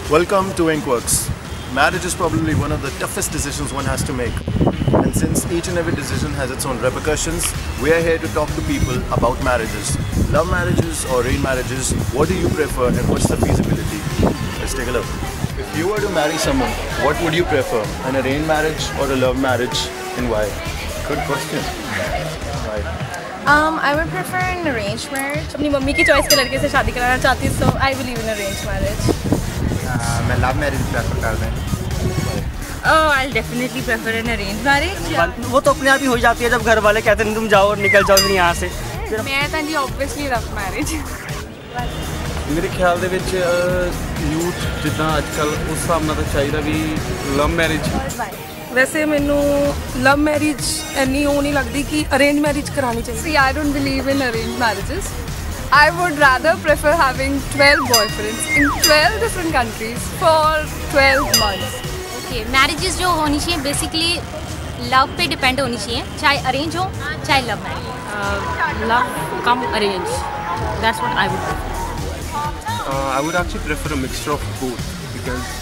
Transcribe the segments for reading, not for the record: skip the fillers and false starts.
Welcome to Inkworks. Marriage is probably one of the toughest decisions one has to make. And since each and every decision has its own repercussions, we are here to talk to people about marriages. Love marriages or arranged marriages, what do you prefer and what's the feasibility? Let's take a look. If you were to marry someone, what would you prefer? An arranged marriage or a love marriage, and why? Good question. Right. I would prefer an arranged marriage. अपनी mummy की choice के लड़के से शादी कराना चाहती हूँ, so I believe in arranged marriage. मैं लव मैरिज प्रेफर करता हूँ। Oh, I'll definitely prefer an arranged marriage. वो तो अपने आप ही हो जाती है जब घर वाले कहते हैं तुम जाओ और निकल जाओ फिर यहाँ से। मैं तो जी obviously love marriage. मेरे ख्याल ਦੇ ਵਿੱਚ ਯੂਥ ਜਿੱਦਾਂ ਅੱਜਕੱਲ ਉਸ ਹਿਸਾਬ ਨਾਲ ਤਾਂ ਚਾਹੀਦਾ ਵੀ ਲਵ ਮੈਰਿਜ। वैसे मैनू लव मैरिज इन्नी वो नहीं लगती कि अरेंज मैरिज करानी चाहिए। See, I don't believe in arranged marriages. I would rather prefer having 12 boyfriends in 12 different countries for 12 months. Okay, marriages जो होनी चाहिए basically love पे depend होनी चाहिए, चाहे arrange हो चाहे love marriage. Love come arrange. That's what I would prefer. I would actually prefer a mixture of both because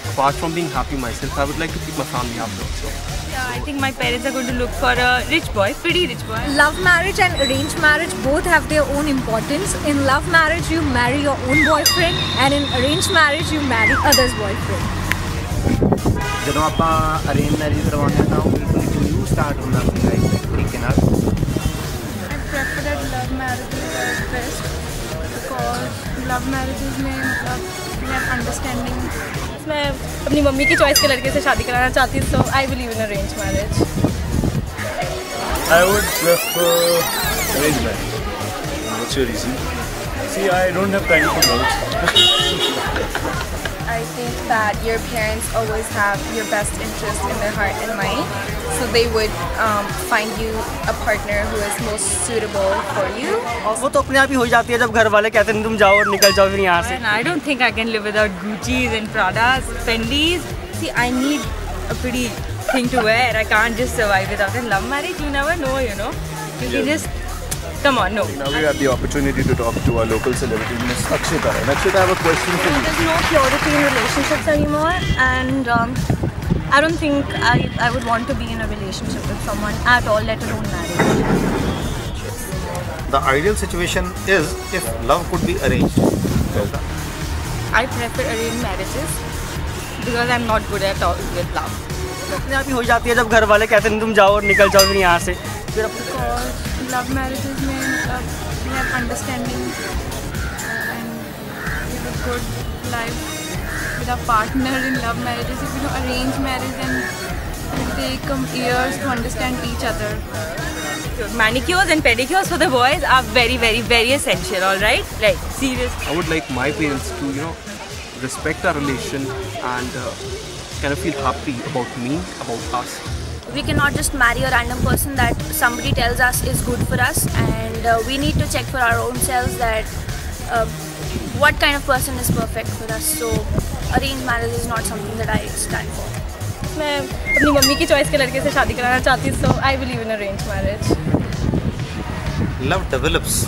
apart from being happy myself, I would like to keep my family happy also. Yeah, I think my parents are going to look for a rich boy, pretty rich boy. Love marriage and arranged marriage both have their own importance. In love marriage, you marry your own boyfriend, and in arranged marriage, you marry others' boyfriend. ਜਦੋਂ ਆਪਾਂ arrange marriage ਕਰਵਾਉਂਦੇ ਹਾਂ ਤਾਂ ਉਹ ਬਿਲਕੁਲ ਇੱਕ new start ਹੁੰਦਾ ਆਪਣੀ ਲਾਈਫ ਦੇ ਤਰੀਕੇ ਨਾਲ। I prefer that love marriages are best because love marriages में मतलब we have understanding. मैं अपनी मम्मी की चॉइस के लड़के से शादी कराना चाहती हूँ, so I believe in arranged marriage. I would prefer arranged marriage. What's your reason? See, I don't have time for both. I think that your parents always have your best interest in their heart and mind, so they would find you a partner who is most suitable for you. वो तो अपने आप ही हो जाती है जब घर वाले कहते हैं तुम जाओ और निकल जाओ फिर यहाँ से। And I don't think I can live without Gucci's and Pradas, Fendi's. See, I need a pretty thing to wear. I can't just survive without it. Love marriage, you never know, you know. You can just come on, no. Now we have the opportunity to talk to our local celebrity, Miss Akshita. And Akshita, I have a question for you. There's no purity in relationships anymore, and I don't think I would want to be in a relationship with someone at all, let alone marriage. The ideal situation is if love could be arranged. I prefer arranged marriages because I'm not good at all with love. अपने आप ही हो जाती है जब घर वाले कहते हैं तुम जाओ और निकल जाओ फिर यहाँ से। Because love marriages में मतलब we have understanding and we have a good life with our partner in love marriages. If you know arranged marriage, then it take years to understand each other. Manicures and pedicures for the boys are very essential. All right, like serious. I would like my parents to respect our relation and kind of feel happy about me, about us. We cannot just marry a random person that somebody tells us is good for us, and we need to check for our own selves that what kind of person is perfect for us. So arranged marriage is not something that I stand for. मैं अपनी mummy की choice के लड़के से शादी कराना चाहती हूँ, so I believe in arranged marriage. Love develops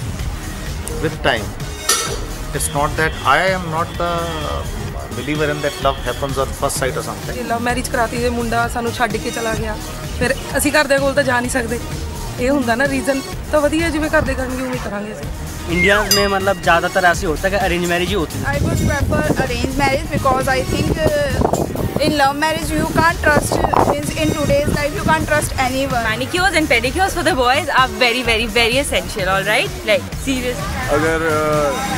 with time. It's not that I am not the believer in that love happens on first sight or something. ਜੇ ਲਵ ਮੈਰਿਜ ਕਰਾਤੀ ਤੇ ਮੁੰਡਾ ਸਾਨੂੰ ਛੱਡ ਕੇ ਚਲਾ ਗਿਆ, ਫਿਰ ਅਸੀਂ ਘਰ ਦੇ ਕੋਲ ਤਾਂ ਜਾ ਨਹੀਂ ਸਕਦੇ। ਇਹ ਹੁੰਦਾ ਨਾ ਰੀਜ਼ਨ, ਤਾਂ ਵਧੀਆ ਜਿਵੇਂ ਘਰ ਦੇ ਕਰਨਗੇ ਉਵੇਂ ਕਰਾਂਗੇ ਅਸੀਂ। इंडिया में मतलब ज़्यादातर ऐसे होता है कि अरेंज मैरिज ही होती है। I would prefer arranged marriage because I think in love marriage you can't trust. In today's life you can't trust anyone. Manicures and pedicures for the boys are very essential. All right, like serious. अगर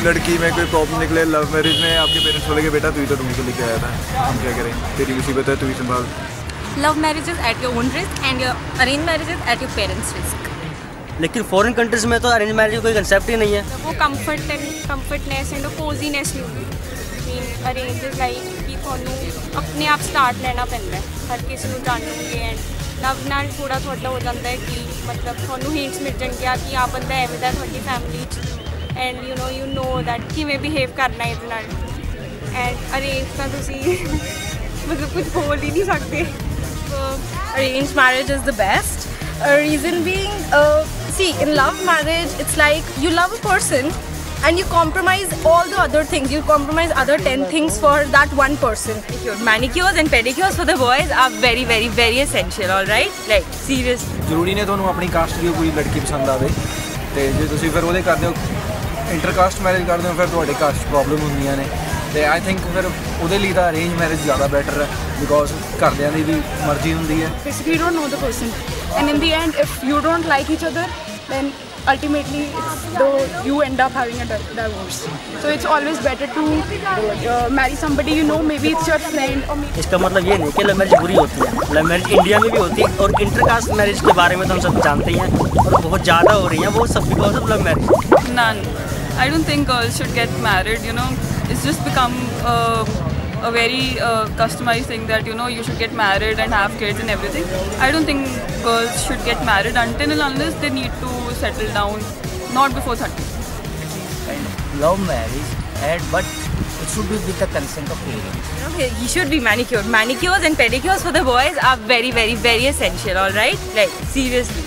लड़की में कोई problem निकले love marriage में, आपके parents बोलेंगे बेटा तू ही तो ढूंढ के लेके आया था, हम क्या करें, तेरी मुसीबत है तू ही संभाल। Love marriages at your own risk and your arranged marriages at your parents' risk. लेकिन फॉरेन कंट्रीज में तो अरेंज मैरिज कोई कंसेप्ट ही नहीं है। वो comfortness and coziness नहीं होगी। Arranged is like कि ਤੁਹਾਨੂੰ अपने आप स्टार्ट लेना पैंदा है, हर किसी ਨੂੰ ਜਾਣੋਗੇ and ਲਵ ਨਾਲ ਥੋੜਾ ਹੋ ਜਾਂਦਾ ਹੈ ਕਿ मतलब ਤੁਹਾਨੂੰ ਹਿੰਟਸ ਮਿਲ ਜਾਣਗੇ ਕਿ ਆ ਬੰਦਾ ਐਵੇਂ ਦਾ ਤੁਹਾਡੀ ਫੈਮਿਲੀ 'ਚ and you know that ਕਿਵੇਂ ਬਿਹੇਵ ਕਰਨਾ ਇਹਦੇ ਨਾਲ and arranged ਤਾਂ ਤੁਸੀਂ मतलब कुछ बोल ही नहीं सकते। So arranged marriage is the best. Reason being, see, in love marriage, it's like you love a person and you compromise all the other things. You compromise other 10 things for that one person. Manicures and pedicures for the boys are very very very essential, all right? Like seriously. ਜ਼ਰੂਰੀ ਨੇ ਤੁਹਾਨੂੰ ਆਪਣੀ caste ਦੀ ਕੋਈ ਲੜਕੀ ਪਸੰਦ ਆਵੇ ਤੇ ਜੇ ਤੁਸੀਂ ਫਿਰ ਉਹਦੇ ਕਰਦੇ ਹੋ ਇੰਟਰਕਾਸਟ ਮੈਰਿਜ ਕਰਦੇ ਹੋ ਫਿਰ ਤੁਹਾਡੇ ਕਾਸਟ ਪ੍ਰੋਬਲਮ ਹੁੰਦੀਆਂ ਨੇ ਤੇ ਆਈ ਥਿੰਕ ਫਿਰ ਉਹਦੇ ਲਈ ਤਾਂ ਅਰੇਂਜ ਮੈਰਿਜ ਜ਼ਿਆਦਾ ਬੈਟਰ ਹੈ ਬਿਕੋਜ਼ ਘਰਦਿਆਂ ਦੀ ਵੀ ਮਰਜ਼ੀ ਹੁੰਦੀ ਹੈ Basically, you don't know the person, and in the end, if you don't like each other, then ultimately you end up having a divorce. So it's always better to marry somebody you know, maybe it's your friend or maybe. इसका मतलब ये नहीं कि love marriage बुरी होती है. Love marriage India में भी होती है और इंटरकास्ट मैरिज के बारे में तो हम सब जानते ही हैं और बहुत ज़्यादा हो रही हैं वो सब because of love marriage. None. I don't think girls should get married, you know. It's just become a very customized thing that, you know, you should get married and have kids and everything. I don't think girls should get married until and unless they need to settle down, not before 30. Love marriage, but it should be with the consent of parents. You know, he should be manicured. Manicures and pedicures for the boys are very very very essential, all right? Like seriously.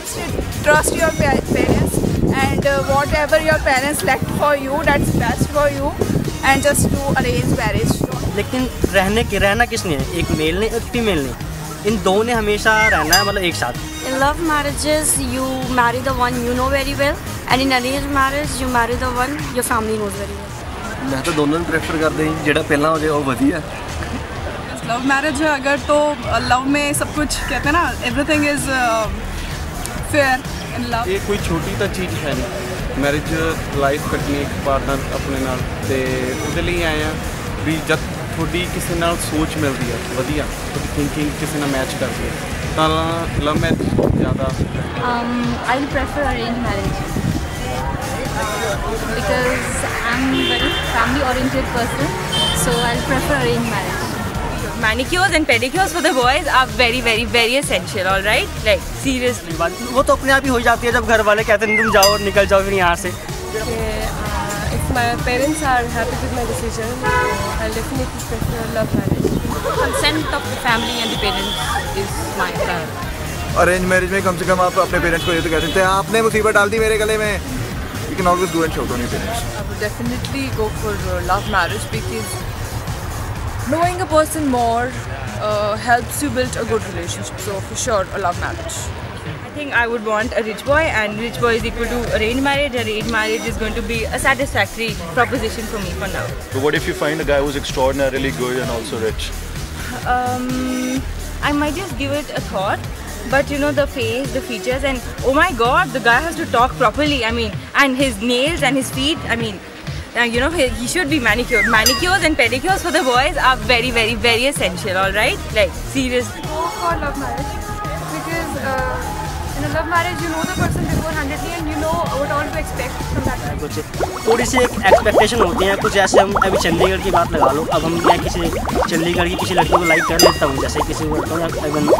Trust your parents, and whatever your parents select for you, that's best for you, and just do arranged marriage. लेकिन रहना किसने है? एक mail ने एक female ने, इन दो ने हमेशा रहना है मतलब एक साथ. In love marriages, you marry the one you know very well, and in arranged marriage, you marry the one your family knows very well. मैं तो दोनों ਨੂੰ प्रेफर करते हैं ਜਿਹੜਾ ਪਹਿਲਾਂ ਹੋ ਜਾਏ ਉਹ ਵਧੀਆ. लव मैरिज है अगर तो लव में सब कुछ कहते हैं ना everything is fair in love. ਇਹ ਕੋਈ ਛੋਟੀ ਤਾਂ ਚੀਜ਼ ਹੈ ਨਹੀਂ ਮੈਰਿਜ ਲਾਈਫ ਕੱਟਣੀ ਇੱਕ ਪਾਰਟਨਰ ਆਪਣੇ ਨਾਲ ਤੇ ਉਹਦੇ ਲਈ ਆਏ ਆ ਵੀ ਜਦ ਤੁਹਾਡੀ ਕਿਸੇ ਨਾਲ ਸੋਚ ਮਿਲਦੀ ਹੈ ਵਧੀਆ ਤੁਹਾਡੀ ਥਿੰਕਿੰਗ ਕਿਸੇ ਨਾਲ ਮੈਚ ਕਰਦੀ ਹੈ ਤਾਂ ਲਵ ਮੈਰਿਜ ਜ਼ਿਆਦਾ I will prefer arranged marriage because I'm a very family oriented person, so I'll prefer arranged marriage. Manicures and pedicures for the boys are very very very essential, all right? Like seriously. वो तो अपने आप ही हो जाती है जब घर वाले कहते हैं तुम जाओ और निकल जाओ फिर यहाँ से. If my parents are happy with my decision, I'll definitely prefer love marriage. Consent of the family and the parents is my priority. Arrange marriage में कम से कम आप अपने पेरेंट्स को ये तो कह सकते हैं आपने मुसीबत डाल दी मेरे गले में. You can always go and show to your parents. I would definitely go for love marriage because knowing a person more helps you build a good relationship. So for sure, a love marriage. I think I would want a rich boy, and rich boy is equal to arranged marriage. Arranged marriage is going to be a satisfactory proposition for me for now. So what if you find a guy who's extraordinarily good and also rich? I might just give it a thought, but you know, the face, the features, and oh my god, the guy has to talk properly. I mean, and his nails and his feet, I mean, you know, he should be manicured. Manicures and pedicures for the boys are very very very essential, all right? Like seriously. Go for love marriage because in a love marriage you know the person beforehand and you know what all to expect from that person. कुछ थोड़ी सी एक expectation होती है कुछ ऐसे. हम अभी चंडीगढ़ की बात लगा लो. अब हम मैं किसी चंडीगढ़ की किसी लड़की को लाइक कर लेता हूँ, जैसे किसी को करता हूँ या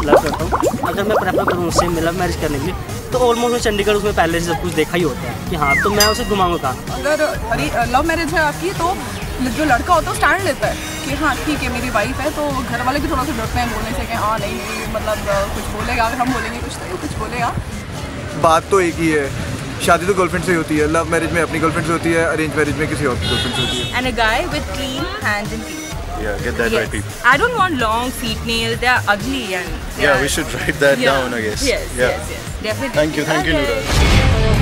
लव करता हूँ. अगर मैं प्रेफर करूँ उससे लव मैरिज करने के लिए तो ऑलमोस्ट मैं चंडीगढ़ उसमें पहले से सब कुछ देखा ही होता है कि हाँ तो मैं उसे घुमाऊँगा कहाँ. अगर लव मैरिज है आपकी तो जो लड़का होता है वो स्टैंड लेता है कि हाँ ठीक है मेरी वाइफ है, तो घर वाले भी थोड़ा सा डरते हैं बोलने से कि हाँ नहीं मतलब कुछ बोलेगा, अगर हम बोलेंगे कुछ तो कुछ बोलेगा. बात तो एक ही है, शादी तो गर्लफ्रेंड से ही होती है. लव मैरिज में अपनी गर्लफ्रेंड से होती है, अरेंज मैरिज में किसी और की गर्लफ्रेंड से होती है. And a guy with clean hands and feet. Yeah, get that right, people. I don't want long feet nails. They are ugly and. Yeah, we should write that down, I guess. Yes, yeah. yes, yes. Definitely. Thank you, Nuraj.